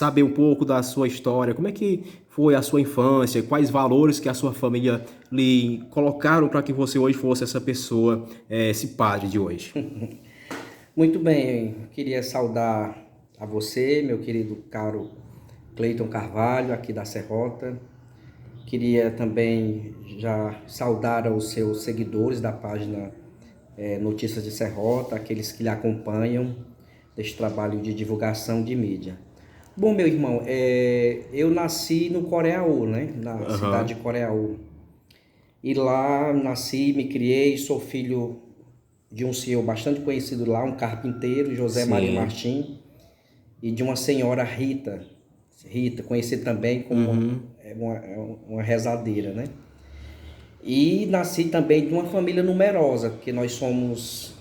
Saber um pouco da sua história, como é que foi a sua infância, quais valores que a sua família lhe colocaram para que você hoje fosse essa pessoa, esse padre de hoje. Muito bem, queria saudar a você, meu querido caro Cleiton Carvalho, aqui da Serrota. Queria também já saudar os seus seguidores da página Notícias de Serrota, aqueles que lhe acompanham deste trabalho de divulgação de mídia. Bom, meu irmão, eu nasci no Coreaú, né? Na cidade Aham, de Coreaú. E lá nasci, me criei, sou filho de um senhor bastante conhecido lá, um carpinteiro, José Mário sim. Martim, e de uma senhora Rita, conhecida também como Uhum, uma rezadeira, né? E nasci também de uma família numerosa, porque nós somos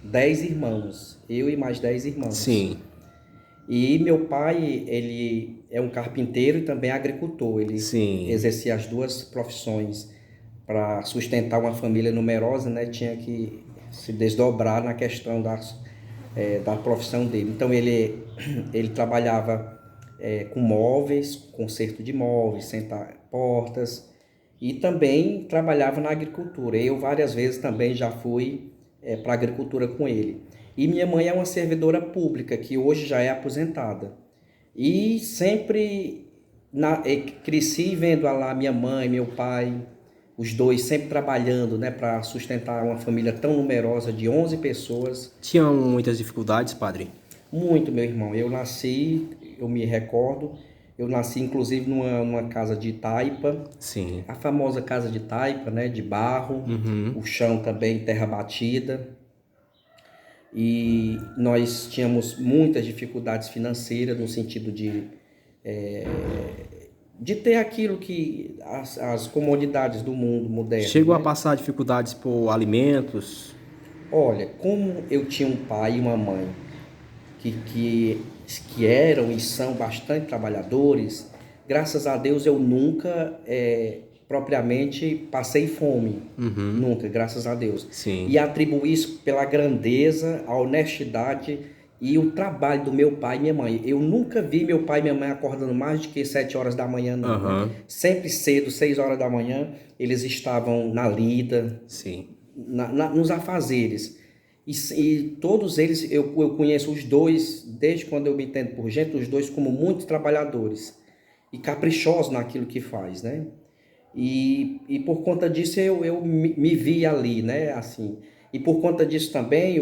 10 irmãos, eu e mais 10 irmãos. sim, E meu pai, ele é um carpinteiro e também agricultor, ele sim. exercia as duas profissões. Para sustentar uma família numerosa, né, tinha que se desdobrar na questão da profissão dele. Então ele trabalhava com móveis, conserto de móveis, sentar portas, e também trabalhava na agricultura. Eu várias vezes também já fui para a agricultura com ele. E minha mãe é uma servidora pública, que hoje já é aposentada. E sempre cresci vendo lá minha mãe, meu pai, os dois sempre trabalhando, né, para sustentar uma família tão numerosa de 11 pessoas. Tinham muitas dificuldades, padre? Muito, meu irmão. Eu me recordo, eu nasci inclusive numa casa de taipa, Sim. a famosa casa de taipa, né, de barro, o Uhum. chão também terra batida. E nós tínhamos muitas dificuldades financeiras no sentido de ter aquilo que as comodidades do mundo moderno, Chegou a né? passar dificuldades por alimentos? Olha, como eu tinha um pai e uma mãe que, que, que eram e são bastante trabalhadores, graças a Deus eu nunca propriamente passei fome. Uhum, Nunca, graças a Deus. E sim. atribuo isso pela grandeza, a honestidade e o trabalho do meu pai e minha mãe. Eu nunca vi meu pai e minha mãe acordando mais de que 7 horas da manhã, não, né? Aham, Sempre cedo, 6 horas da manhã, eles estavam na lida, sim. nos afazeres. E todos eles, eu conheço os dois, desde quando eu me entendo por gente, os dois como muito trabalhadores e caprichosos naquilo que faz, né? E por conta disso eu me vi ali, né? Assim, e por conta disso também,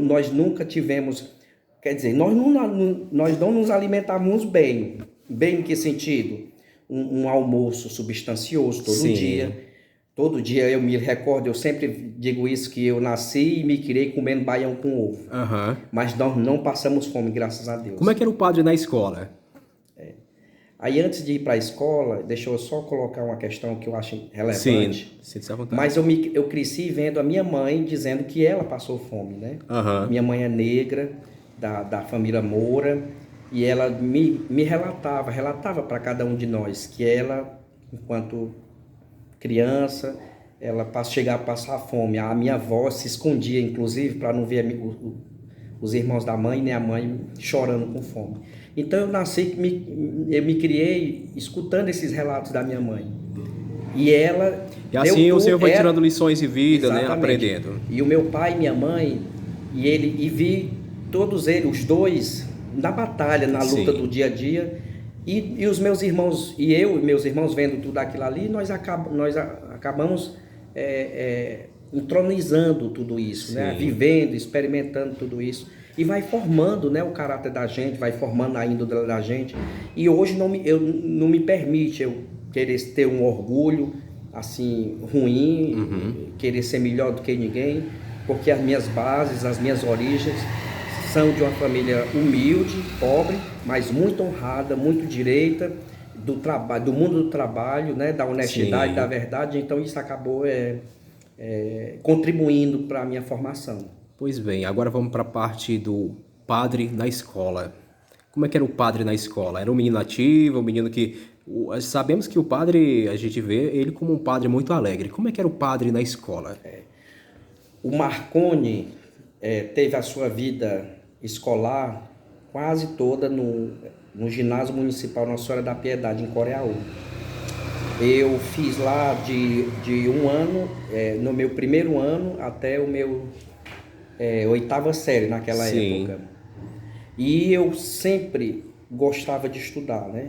nós nunca tivemos, quer dizer, nós não nos alimentávamos bem. Bem em que sentido? Um almoço substancioso todo Sim. dia. Todo dia eu me recordo, eu sempre digo isso, que eu nasci e me criei comendo baião com ovo. Aham. Mas nós não passamos fome, graças a Como é Deus. que era o padre na escola? Aí antes de ir para a escola, deixa eu só colocar uma questão que eu acho Sim, relevante. sinta-se à vontade. Mas eu cresci vendo a minha mãe dizendo que ela passou fome, né? Aham. Minha mãe é negra, da família Moura, e ela me relatava para cada um de nós que ela, enquanto criança, ela chegava a passar fome. A minha avó se escondia, inclusive, para não ver os irmãos da mãe nem a mãe chorando com fome. Então eu me criei escutando esses relatos da minha mãe. E ela E deu assim o senhor tudo, foi tirando lições de vida, né? exatamente. Aprendendo. E o meu pai e minha mãe, e vi todos eles, os dois, na batalha, na luta do Sim. dia a dia. E os meus irmãos, e eu e meus irmãos vendo tudo aquilo ali, nós acabamos entronizando tudo isso, né? Sim. Vivendo, experimentando tudo isso. E vai formando, né, o caráter da gente, vai formando a índole da gente. E hoje não me permite eu querer ter um orgulho assim ruim, Uhum. querer ser melhor do que ninguém, porque as minhas bases, as minhas origens são de uma família humilde, pobre, mas muito honrada, muito direita, do trabalho, do mundo do trabalho, né, da honestidade, da Sim. verdade. Então isso acabou contribuindo para a minha formação. Pois bem, agora vamos para a parte do padre na escola. Como é que era o padre na escola? Era um menino ativo, um menino que... Sabemos que o padre, a gente vê ele como um padre muito alegre. Como é que era o padre na escola? O Marconi teve a sua vida escolar quase toda no ginásio municipal Nossa Senhora da Piedade, em Coreaú. Eu fiz lá de um ano, no meu primeiro ano até o meu oitava série naquela Sim. época. E eu sempre gostava de estudar, né?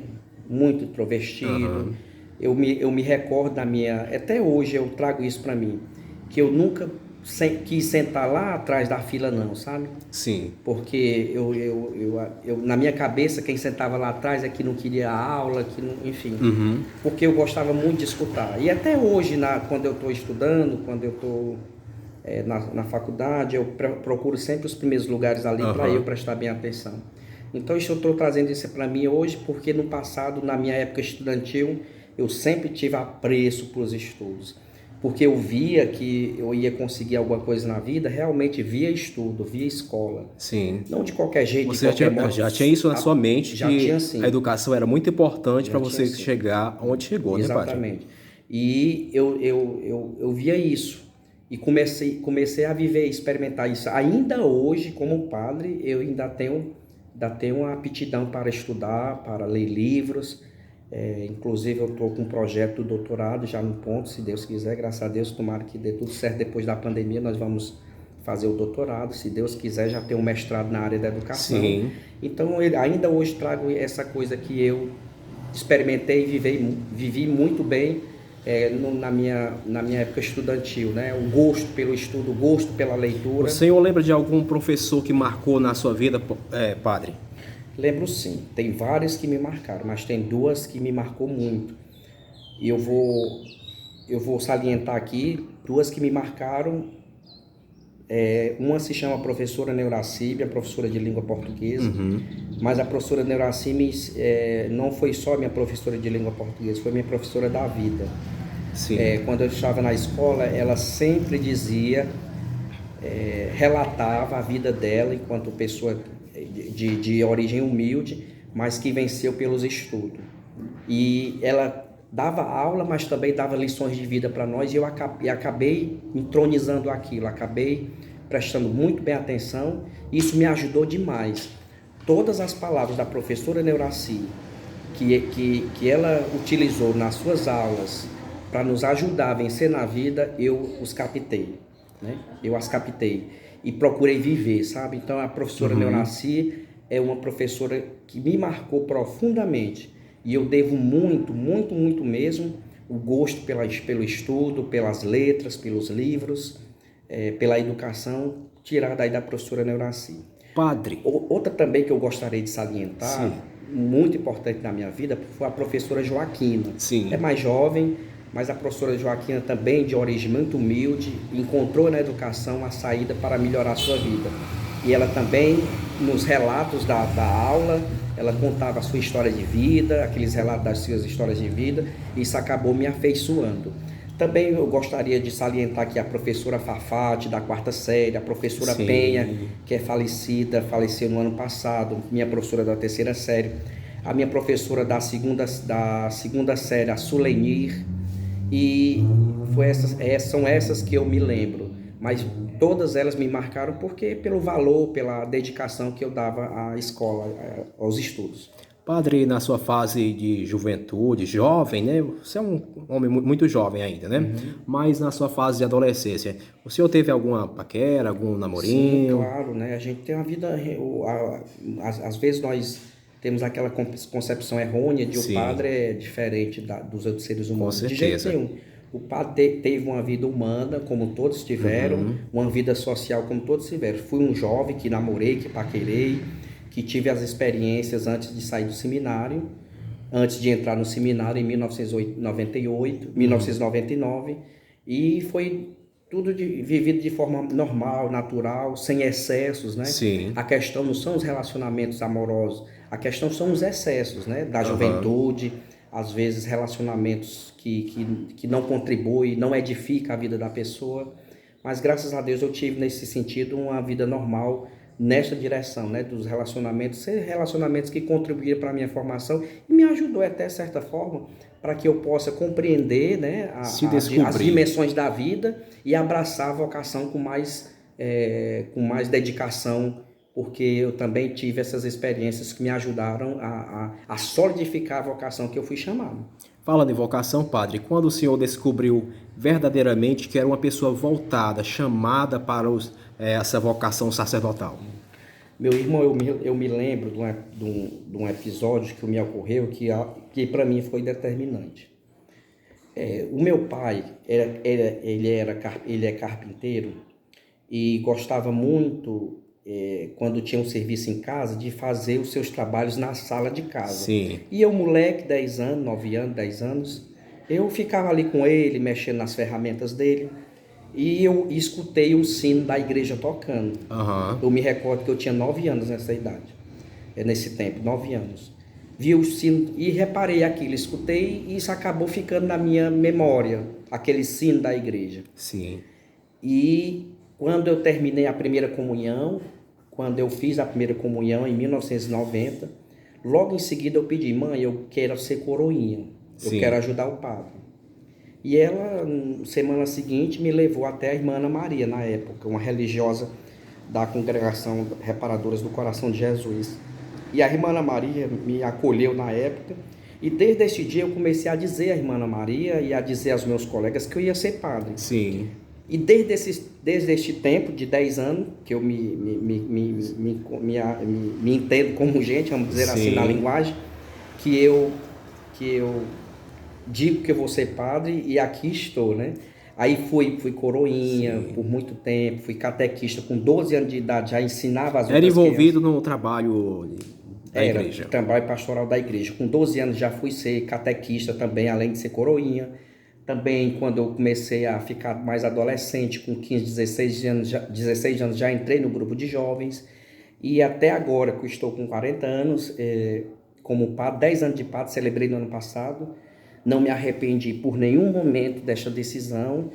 Muito introvertido. Aham. Eu me recordo da minha... Até hoje eu trago isso para mim, que eu nunca quis sentar lá atrás da fila não, sabe? Sim. Porque na minha cabeça, quem sentava lá atrás é que não queria aula, que não, enfim. Uhum. Porque eu gostava muito de escutar. E até hoje, quando eu estou estudando, quando eu estou na faculdade, eu procuro sempre os primeiros lugares ali para eu Aham. prestar bem atenção. Então, eu estou trazendo isso para mim hoje, porque no passado, na minha época estudantil, eu sempre tive apreço por os estudos. Porque eu via que eu ia conseguir alguma coisa na vida, realmente via estudo, via escola. Sim. Não de qualquer jeito, de Você qualquer modo. já tinha isso na sua mente, Já tinha que a sim, educação era muito importante para já tinha você sim. chegar onde chegou, né, padre? Exatamente. E eu via isso. E comecei a viver, experimentar isso. Ainda hoje, como padre, eu ainda tenho uma aptidão para estudar, para ler livros. Inclusive, eu estou com um projeto do doutorado já no ponto, se Deus quiser, graças a Deus, tomara que dê tudo certo. Depois da pandemia, nós vamos fazer o doutorado. Se Deus quiser, já ter um mestrado na área da educação. Sim. Então, ainda hoje trago essa coisa que eu experimentei e vivi muito bem na minha época estudantil, né? O gosto pelo estudo, o gosto pela O leitura. senhor lembra de algum professor que marcou na sua vida, padre? Lembro sim, tem várias que me marcaram, mas tem duas que me marcou muito. E eu vou salientar aqui duas que me marcaram. Uma se chama professora Neuraci, a professora de língua portuguesa, mas a professora Neuraci não foi só minha professora de língua portuguesa, foi minha professora da vida. Sim. Quando eu estava na escola, ela sempre dizia, relatava a vida dela enquanto pessoa de origem humilde, mas que venceu pelos estudos. E ela dava aula, mas também dava lições de vida para nós, e eu acabei entronizando aquilo, acabei prestando muito bem atenção, e isso me ajudou demais. Todas as palavras da professora Neuraci que ela utilizou nas suas aulas para nos ajudar a vencer na vida, eu os captei, né? Eu as captei e procurei viver, sabe? Então a professora Neuraci é uma professora que me marcou profundamente, e eu devo muito, muito, muito mesmo o gosto pelo estudo, pelas letras, pelos livros, pela educação, tirada daí da professora Neuraci. Padre. Outra também que eu gostaria de salientar, Sim. muito importante na minha vida, foi a professora Joaquina. Sim. É mais jovem, mas a professora Joaquina também, de origem muito humilde, encontrou na educação a saída para melhorar a sua vida. E ela também, nos relatos da aula, ela contava a sua história de vida, aqueles relatos das suas histórias de vida, e isso acabou me afeiçoando. Também eu gostaria de salientar aqui a professora Fafate, da quarta série, a professora Sim. Penha, que é faleceu no ano passado, minha professora da terceira série, a minha professora da segunda série, a Sulenir, e são essas que eu me lembro, mas todas elas me marcaram pelo valor, pela dedicação que eu dava à escola, aos estudos. Padre, na sua fase de juventude, jovem, né? Você é um homem muito jovem ainda, né? Mas na sua fase de adolescência, o senhor teve alguma paquera, algum Sim, namorinho? claro, né? A gente tem uma vida, às vezes nós temos aquela concepção errônea de o Sim. padre é diferente dos outros seres humanos. Com De jeito certeza. nenhum. O padre teve uma vida humana, como todos tiveram, uma vida social, como todos tiveram. Fui um jovem que namorei, que paquerei, que tive as experiências antes de sair do seminário, antes de entrar no seminário em 1999, e foi tudo vivido de forma normal, natural, sem excessos, né? Sim. A questão não são os relacionamentos amorosos, a questão são os excessos, né? Da juventude, às vezes relacionamentos que não contribuem, não edificam a vida da pessoa, mas graças a Deus eu tive nesse sentido uma vida normal, nessa direção, né, dos relacionamentos, ser relacionamentos que contribuíram para a minha formação e me ajudou até certa forma para que eu possa compreender, né, as dimensões da vida e abraçar a vocação com mais dedicação porque eu também tive essas experiências que me ajudaram a solidificar a vocação que eu fui chamado. Falando em vocação, padre, quando o senhor descobriu verdadeiramente que era uma pessoa voltada, chamada para essa vocação sacerdotal? Meu irmão, eu me lembro de um episódio que me ocorreu que para mim foi determinante. O meu pai, ele é carpinteiro e gostava muito, quando tinha um serviço em casa, de fazer os seus trabalhos na sala de casa. Sim. E eu, moleque, 10 anos, 9 anos, 10 anos, eu ficava ali com ele, mexendo nas ferramentas dele, e eu escutei um sino da igreja tocando. Uhum. Eu me recordo que eu tinha 9 anos nessa idade, nesse tempo, 9 anos. Vi o sino e reparei aquilo, escutei e isso acabou ficando na minha memória, aquele sino da igreja. Sim. E quando eu terminei a primeira comunhão, quando eu fiz a primeira comunhão em 1990, logo em seguida eu pedi: mãe, eu quero ser coroinha, eu Sim. quero ajudar o padre. E ela, semana seguinte, me levou até a irmã Ana Maria, na época, uma religiosa da congregação Reparadoras do Coração de Jesus. E a irmã Ana Maria me acolheu na época, e desde esse dia eu comecei a dizer à irmã Ana Maria e a dizer aos meus colegas que eu ia ser padre. Sim. E desde este tempo de 10 anos, que eu me entendo como gente, vamos dizer assim, na linguagem, que eu digo que eu vou ser padre e aqui estou, né? Aí fui coroinha. Sim. Por muito tempo, fui catequista, com 12 anos de idade, já ensinava as outras Era envolvido crianças. no trabalho da igreja. Trabalho pastoral da igreja. Com 12 anos já fui ser catequista também, além de ser coroinha. Também, quando eu comecei a ficar mais adolescente, com 15, 16 anos, já entrei no grupo de jovens. E até agora, que eu estou com 40 anos, como padre, 10 anos de padre, celebrei no ano passado. Não me arrependi por nenhum momento desta decisão.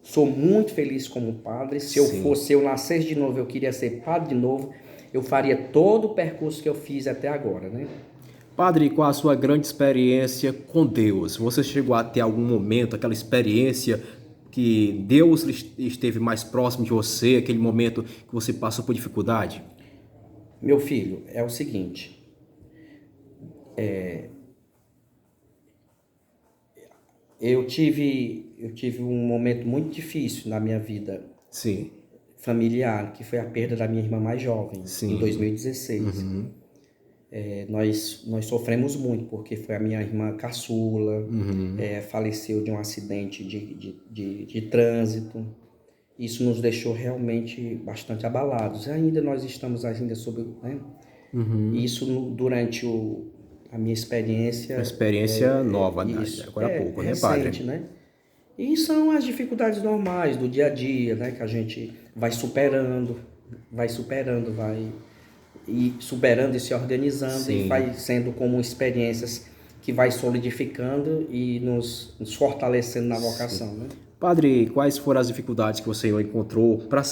Sou muito feliz como padre. Se eu nascesse de novo, eu queria ser padre de novo. Eu faria todo o percurso que eu fiz até agora, né? Padre, qual a sua grande experiência com Deus? Você chegou a ter algum momento, aquela experiência que Deus esteve mais próximo de você, aquele momento que você passou por dificuldade? Meu filho, é o seguinte, eu tive um momento muito difícil na minha vida. Sim. Familiar, que foi a perda da minha irmã mais jovem. Sim. Em 2016. Uhum. Nós sofremos muito, porque foi a minha irmã caçula. Uhum. Faleceu de um acidente de trânsito. Isso nos deixou realmente bastante abalados. Ainda nós estamos sob, né? Uhum. Isso durante a minha experiência. Uma experiência nova, né? Agora há pouco, né, padre? Recente, né? E são as dificuldades normais do dia a dia, né? Que a gente vai superando e se organizando. Sim. E vai sendo como experiências que vai solidificando e nos fortalecendo na vocação, né? Padre, quais foram as dificuldades que você encontrou para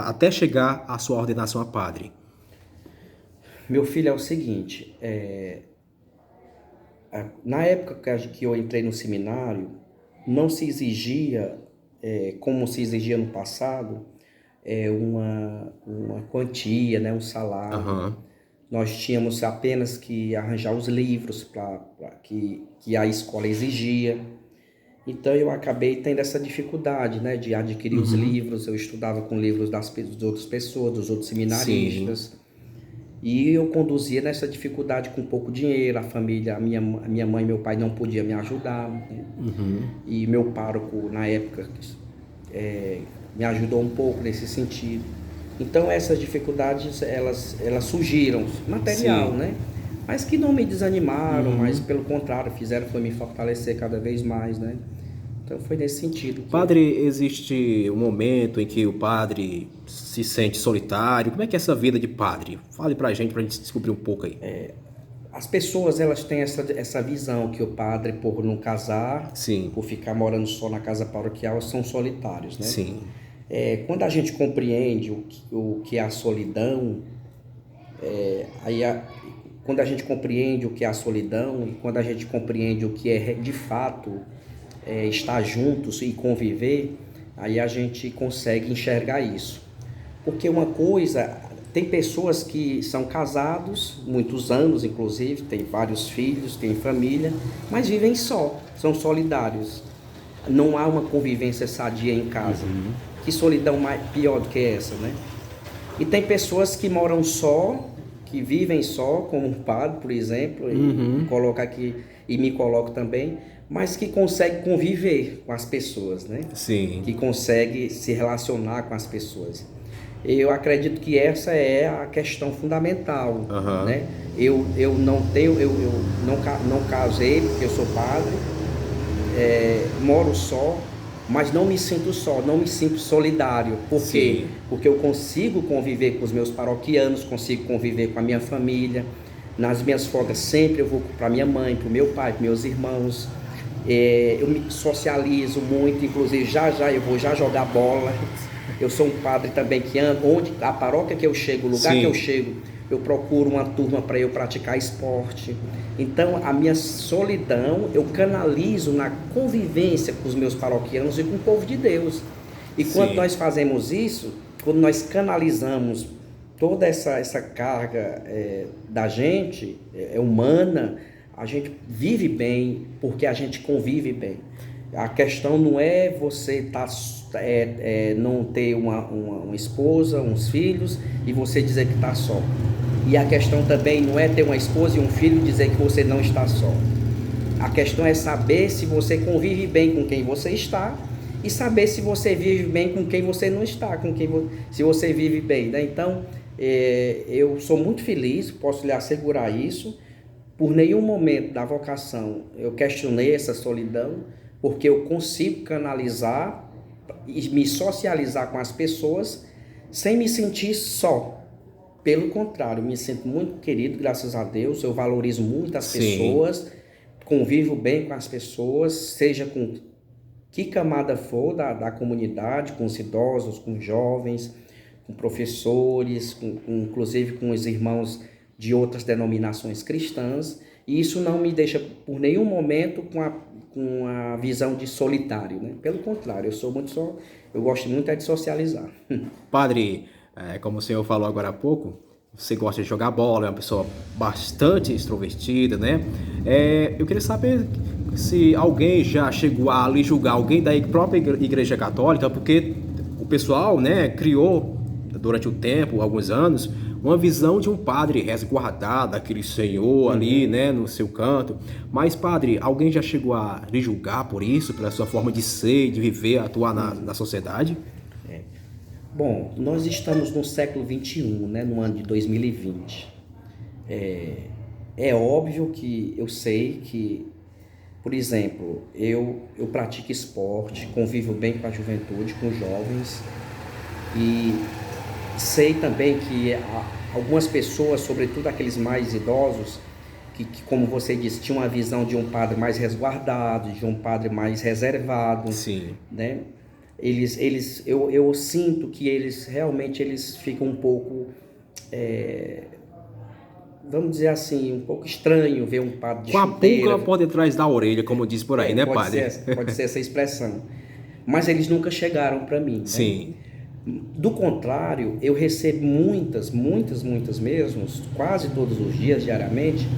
até chegar à sua ordenação a padre? Meu filho, é o seguinte, na época que eu entrei no seminário, não se exigia, como se exigia no passado, uma quantia, né, um salário. Uhum. Nós tínhamos apenas que arranjar os livros que a escola exigia. Então eu acabei tendo essa dificuldade, né, de adquirir os livros. Eu estudava com livros das outras pessoas, dos outros seminaristas. Sim. E eu conduzia nessa dificuldade com pouco dinheiro. A família, a minha mãe e meu pai não podiam me ajudar. Né? Uhum. E meu pároco, na época, me ajudou um pouco nesse sentido. Então essas dificuldades, elas surgiram, material, sim, né? Mas que não me desanimaram, mas pelo contrário, foi me fortalecer cada vez mais, né? Então foi nesse sentido. Padre, existe um momento em que o padre se sente solitário? Como é que é essa vida de padre? Fale pra gente descobrir um pouco aí. As pessoas, elas têm essa visão que o padre, por não casar, sim, por ficar morando só na casa paroquial, são solitários, né? Sim. Quando a gente compreende o que é a solidão, quando a gente compreende o que é a solidão e quando a gente compreende o que é de fato estar juntos e conviver, aí a gente consegue enxergar isso. Porque uma coisa Tem pessoas que são casados, muitos anos inclusive, têm vários filhos, têm família, mas vivem só, são solidários. Não há uma convivência sadia em casa. Que solidão pior do que essa, né? E tem pessoas que moram só, que vivem só, como um padre, por exemplo, e coloca aqui, e me coloco também, mas que consegue conviver com as pessoas, né? Sim. Que consegue se relacionar com as pessoas. Eu acredito que essa é a questão fundamental, né? Eu não casei porque eu sou padre, moro só, mas não me sinto só, não me sinto solidário. Por quê? Porque eu consigo conviver com os meus paroquianos, consigo conviver com a minha família. Nas minhas folgas sempre eu vou para minha mãe, para o meu pai, para meus irmãos. Eu me socializo muito, inclusive já eu vou jogar bola. Eu sou um padre também que ando, onde a paróquia que eu chego, o lugar que eu chego, eu procuro uma turma para eu praticar esporte. Então, a minha solidão eu canalizo na convivência com os meus paroquianos e com o povo de Deus. E quando nós fazemos isso, quando nós canalizamos toda essa carga da gente, humana, a gente vive bem porque a gente convive bem. A questão não é você não ter uma esposa, uns filhos e você dizer que está só. E a questão também não é ter uma esposa e um filho e dizer que você não está só. A questão é saber se você convive bem com quem você está e saber se você vive bem com quem você não está, se você vive bem, né? Então, eu sou muito feliz, posso lhe assegurar isso. Por nenhum momento da vocação eu questionei essa solidão, porque eu consigo canalizar e me socializar com as pessoas sem me sentir só. Pelo contrário, me sinto muito querido, graças a Deus. Eu valorizo muito as pessoas, convivo bem com as pessoas, seja com que camada for da comunidade, com os idosos, com os jovens, com professores, inclusive com os irmãos de outras denominações cristãs. E isso não me deixa por nenhum momento com a visão de solitário, né? Pelo contrário, eu gosto muito de socializar. Padre, como o senhor falou agora há pouco, você gosta de jogar bola, é uma pessoa bastante extrovertida, né? Eu queria saber se alguém já chegou a lhe julgar, alguém da própria Igreja Católica, porque o pessoal, né, criou durante o tempo, alguns anos, uma visão de um padre resguardado, aquele senhor ali, né, no seu canto. Mas, padre, alguém já chegou a lhe julgar por isso, pela sua forma de ser, de viver, atuar na sociedade? Bom, nós estamos no século XXI, né, no ano de 2020. É óbvio que eu sei que, por exemplo, eu pratico esporte, convivo bem com a juventude, com os jovens, e sei também que algumas pessoas, sobretudo aqueles mais idosos, que como você disse, tinham uma visão de um padre mais resguardado, de um padre mais reservado, né? Eu sinto que eles realmente ficam um pouco, vamos dizer assim, um pouco estranho ver um padre de chuteira. Com a pulga por detrás da orelha, como diz por aí, né, padre? Pode ser essa expressão. Mas eles nunca chegaram para mim, Sim. Né? Do contrário, eu recebo muitas mesmo, quase todos os dias, diariamente,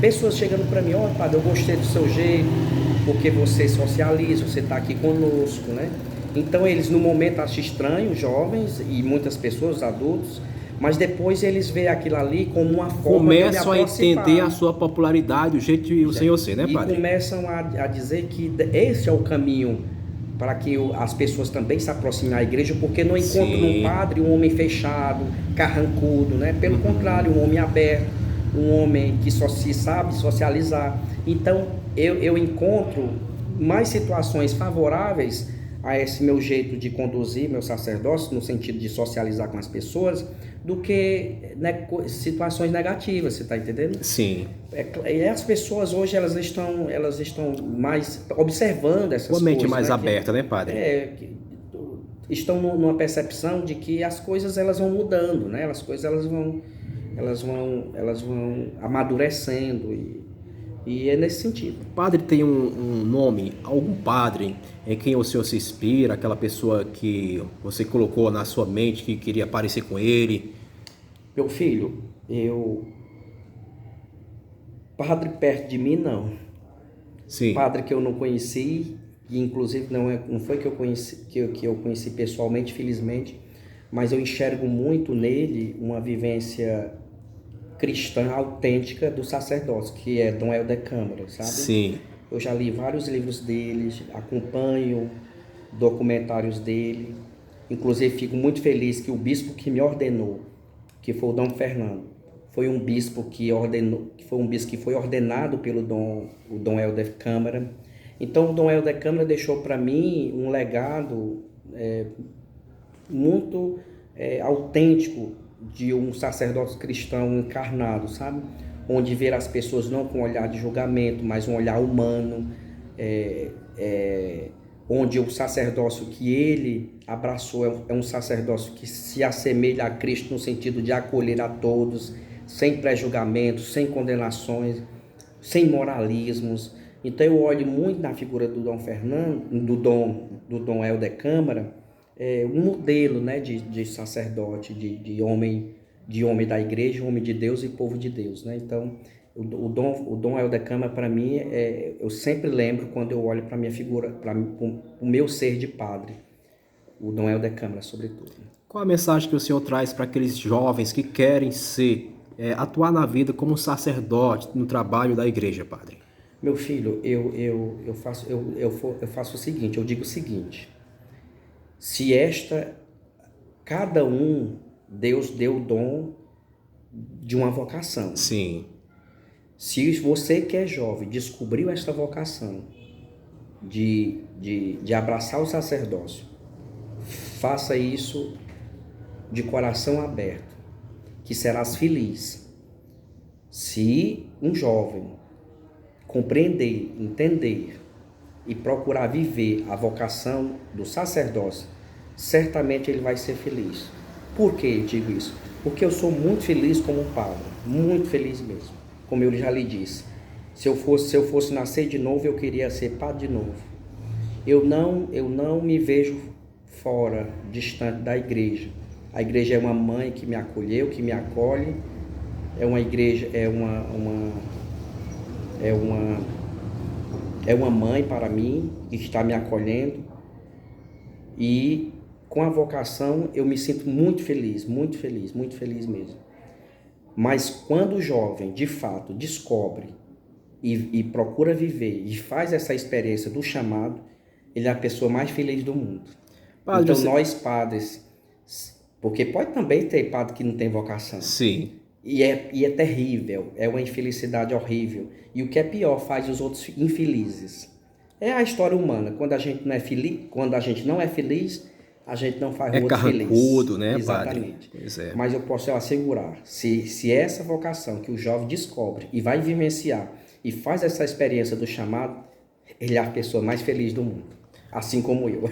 pessoas chegando para mim: ó, padre, eu gostei do seu jeito, porque você socializa, você está aqui conosco, né? Então eles no momento acham estranho, jovens e muitas pessoas, adultos, mas depois eles veem aquilo ali como uma forma de me aproximar. Começam a entender a sua popularidade, o jeito de o senhor ser, né, padre? E começam a dizer que esse é o caminho para que as pessoas também se aproximem da igreja, porque não encontram no padre um homem fechado, carrancudo, né? Pelo contrário, um homem aberto, um homem que só se sabe socializar. Então, eu encontro mais situações favoráveis a esse meu jeito de conduzir meu sacerdócio, no sentido de socializar com as pessoas, do que, né, situações negativas, você está entendendo? Sim. E as pessoas hoje, elas estão mais observando essas coisas. Com a mente mais aberta, né, padre? Estão numa percepção de que as coisas elas vão mudando, né? As coisas elas vão amadurecendo E é nesse sentido. Padre tem um nome, algum padre em quem o senhor se inspira, aquela pessoa que você colocou na sua mente que queria parecer com ele? Meu filho, padre perto de mim não. Sim, Padre que eu não conheci, e inclusive não foi que eu conheci, que eu conheci pessoalmente, felizmente, mas eu enxergo muito nele uma vivência cristã autêntica do sacerdócio, que é Dom Helder Câmara, sabe? sim. Eu já li vários livros dele, acompanho documentários dele, inclusive fico muito feliz que o bispo que me ordenou, que foi o Dom Fernando, foi um bispo que ordenou, que foi um bispo que foi ordenado pelo o Dom Helder Câmara. Então o Dom Helder Câmara deixou para mim um legado muito autêntico de um sacerdote cristão encarnado, sabe? Onde ver as pessoas não com um olhar de julgamento, mas um olhar humano, onde o sacerdócio que ele abraçou é um sacerdócio que se assemelha a Cristo no sentido de acolher a todos, sem pré-julgamento, sem condenações, sem moralismos. Então eu olho muito na figura do Dom Fernando, do Dom Helder Câmara, um modelo, né, de sacerdote, de homem da igreja, homem de Deus e povo de Deus, né? Então o Dom Helder Câmara para mim eu sempre lembro quando eu olho para minha figura, para o meu ser de padre, o Dom Helder Câmara sobretudo. Qual a mensagem que o senhor traz para aqueles jovens que querem atuar na vida como um sacerdote no trabalho da igreja, padre? Meu filho, eu faço o seguinte, eu digo o seguinte: se cada um, Deus deu o dom de uma vocação. Sim, Se você que é jovem descobriu esta vocação de abraçar o sacerdócio, faça isso de coração aberto, que serás feliz. Se um jovem compreender, entender e procurar viver a vocação do sacerdócio, certamente ele vai ser feliz. Por que eu digo isso? Porque eu sou muito feliz como padre, muito feliz mesmo. Como eu já lhe disse, se eu fosse nascer de novo, eu queria ser padre de novo. Eu não me vejo fora, distante da igreja. A igreja é uma mãe que me acolheu, que me acolhe. É uma igreja, é uma mãe para mim que está me acolhendo, e com a vocação eu me sinto muito feliz, muito feliz, muito feliz mesmo. Mas quando o jovem de fato descobre e procura viver e faz essa experiência do chamado, ele é a pessoa mais feliz do mundo. padre, Então nós padres, porque pode também ter padre que não tem vocação, sim. e é terrível, é uma infelicidade horrível. E o que é pior, faz os outros infelizes. É a história humana. Quando a gente não é feliz, a gente não faz É o outro feliz. carrancudo, né, padre? Exatamente. Pois é. Mas eu posso assegurar, se essa vocação que o jovem descobre e vai vivenciar e faz essa experiência do chamado, ele é a pessoa mais feliz do mundo. Assim como eu.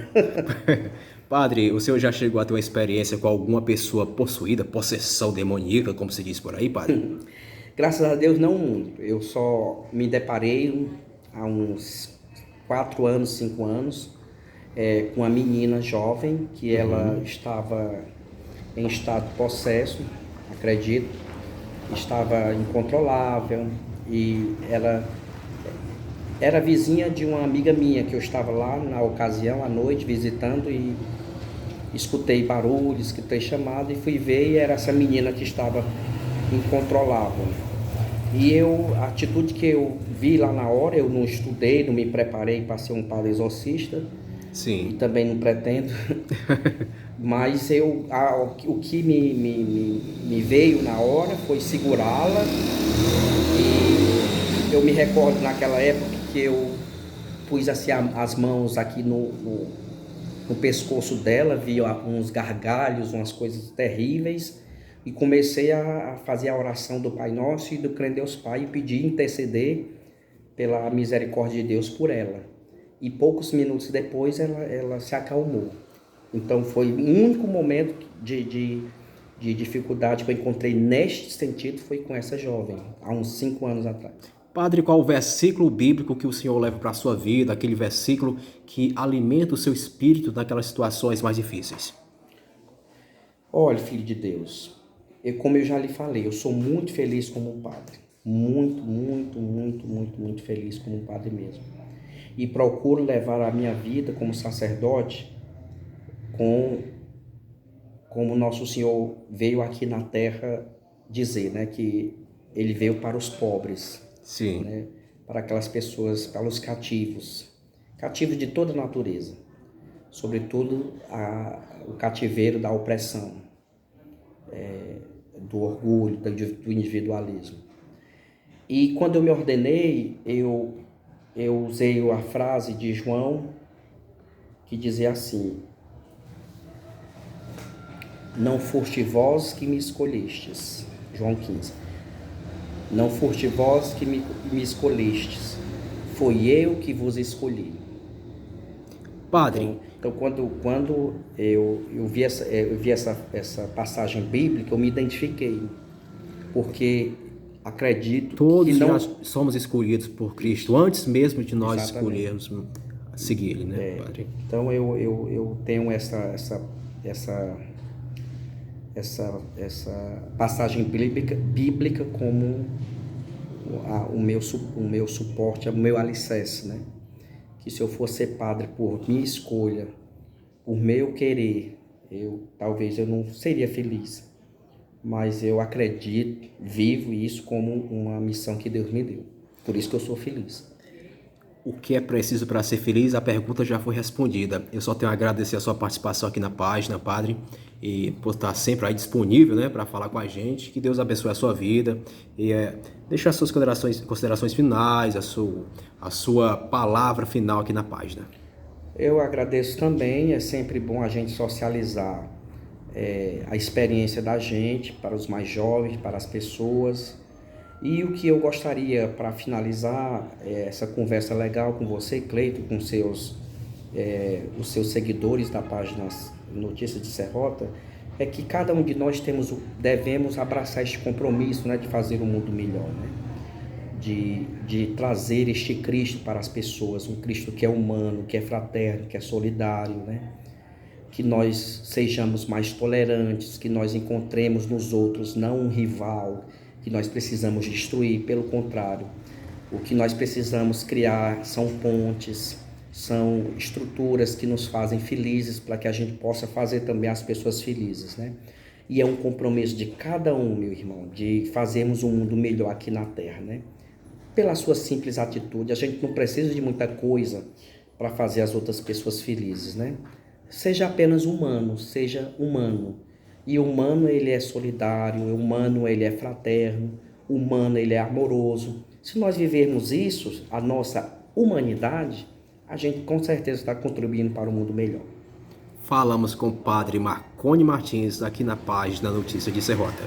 Padre, o senhor já chegou a ter uma experiência com alguma pessoa possuída, possessão demoníaca, como se diz por aí, padre? Graças a Deus não muito. Eu só me deparei há uns 4 anos, 5 anos, com uma menina jovem que ela estava em estado de possesso, acredito, estava incontrolável, e ela era vizinha de uma amiga minha que eu estava lá na ocasião, à noite, visitando, e escutei barulhos, escutei chamado e fui ver, e era essa menina que estava incontrolável. E a atitude que eu vi lá na hora, eu não estudei, não me preparei para ser um padre exorcista, e Sim. também não pretendo, mas o que me veio na hora foi segurá-la, e eu me recordo naquela época que eu pus assim as mãos aqui no pescoço dela, vi uns gargalhos, umas coisas terríveis, e comecei a fazer a oração do Pai Nosso e do Crê em Deus Pai, e pedir, interceder pela misericórdia de Deus por ela. E poucos minutos depois ela se acalmou. Então foi o único momento de dificuldade que eu encontrei neste sentido, foi com essa jovem, há uns 5 anos atrás. Padre, qual o versículo bíblico que o senhor leva para a sua vida, aquele versículo que alimenta o seu espírito naquelas situações mais difíceis? Olha, filho de Deus, como eu já lhe falei, eu sou muito feliz como um padre. Muito, muito, muito, muito, muito feliz como um padre mesmo. E procuro levar a minha vida como sacerdote como nosso Senhor veio aqui na terra dizer, né, que ele veio para os pobres, Sim. né, para aquelas pessoas, para os cativos, cativos de toda natureza, sobretudo o cativeiro da opressão, do orgulho, do individualismo. E quando eu me ordenei, eu usei a frase de João, que dizia assim: não foste vós que me escolhestes, João 15. Não foste vós que me escolhestes, foi eu que vos escolhi. Padre, Então quando eu vi essa passagem bíblica, eu me identifiquei, porque acredito todos que não... já somos escolhidos por Cristo, antes mesmo de nós Exatamente. escolhermos seguir Ele, né, Padre? Então eu tenho essa passagem bíblica como o meu suporte, o meu alicerce, né? Que se eu fosse ser padre por minha escolha, por meu querer, talvez eu não seria feliz. Mas eu acredito, vivo isso como uma missão que Deus me deu. Por isso que eu sou feliz. O que é preciso para ser feliz? A pergunta já foi respondida. Eu só tenho a agradecer a sua participação aqui na página, Padre, e por estar sempre aí disponível, né, para falar com a gente. Que Deus abençoe a sua vida e deixar as suas considerações finais, a sua palavra final aqui na página. Eu agradeço também. É sempre bom a gente socializar a experiência da gente para os mais jovens, para as pessoas. E o que eu gostaria, para finalizar essa conversa legal com você, Cleito, com os seus seguidores da página Notícias de Serrota, é que cada um de nós devemos abraçar este compromisso, né, de fazer o mundo melhor, né? De trazer este Cristo para as pessoas, um Cristo que é humano, que é fraterno, que é solidário, né? Que nós sejamos mais tolerantes, que nós encontremos nos outros não um rival que nós precisamos destruir, pelo contrário, o que nós precisamos criar são pontes, são estruturas que nos fazem felizes, para que a gente possa fazer também as pessoas felizes, né? E é um compromisso de cada um, meu irmão, de fazermos um mundo melhor aqui na Terra, né? Pela sua simples atitude, a gente não precisa de muita coisa para fazer as outras pessoas felizes, né? Seja apenas humano, seja humano. E o humano, ele é solidário, o humano, ele é fraterno, o humano, ele é amoroso. Se nós vivermos isso, a nossa humanidade, a gente com certeza está contribuindo para um mundo melhor. Falamos com o Padre Marconi Martins aqui na página Notícia de Serrota.